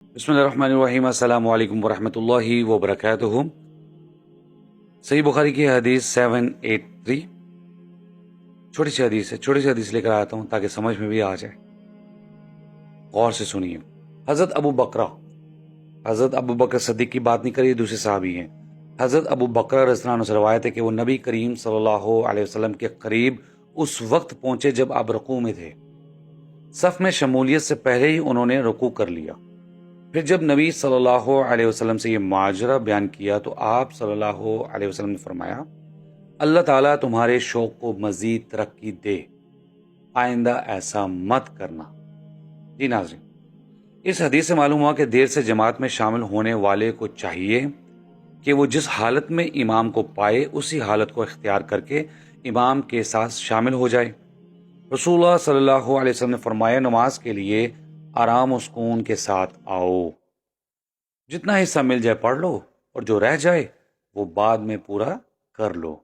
بسم اللہ الرحمن الرحیم، السلام علیکم ورحمۃ اللہ وبرکاتہ۔ صحیح بخاری کی حدیث 783، چھوٹی سی حدیث لے کر آتا ہوں تاکہ سمجھ میں بھی آ جائے، غور سے سنیے۔ حضرت ابو بکر صدیق کی بات نہیں کری، دوسرے صحابی ہیں۔ حضرت ابو بکر رضی اللہ عنہ سے روایت ہے کہ وہ نبی کریم صلی اللہ علیہ وسلم کے قریب اس وقت پہنچے جب آپ رکوع میں تھے۔ صف میں شمولیت سے پہلے ہی انہوں نے رکوع کر لیا۔ پھر جب نبی صلی اللہ علیہ وسلم سے یہ ماجرا بیان کیا تو آپ صلی اللہ علیہ وسلم نے فرمایا، اللہ تعالیٰ تمہارے شوق کو مزید ترقی دے، آئندہ ایسا مت کرنا۔ جی ناظرین، اس حدیث سے معلوم ہوا کہ دیر سے جماعت میں شامل ہونے والے کو چاہیے کہ وہ جس حالت میں امام کو پائے اسی حالت کو اختیار کر کے امام کے ساتھ شامل ہو جائے۔ رسول اللہ صلی اللہ علیہ وسلم نے فرمایا، نماز کے لیے آرام و سکون کے ساتھ آؤ، جتنا حصہ مل جائے پڑھ لو اور جو رہ جائے وہ بعد میں پورا کر لو۔